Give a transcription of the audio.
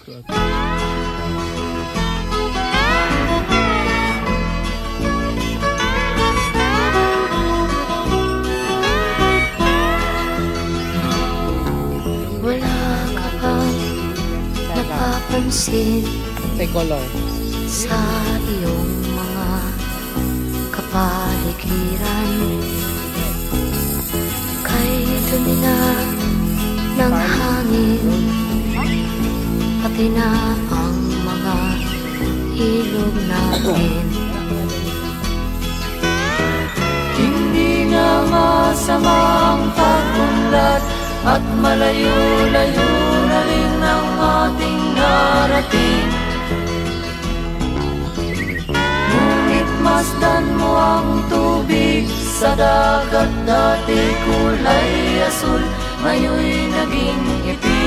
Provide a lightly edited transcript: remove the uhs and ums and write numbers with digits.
Wala ka bang napapansin sa iyong mga kapaligiran? Kay dumi na ng hangin, pati na ang mga ilog natin. Hindi na masamang pag-unlad at malayo-layo na rin ang ating narating. Ngunit masdan mo ang tubig sa dagat, dati kulay asul, ngayon'y naging itim.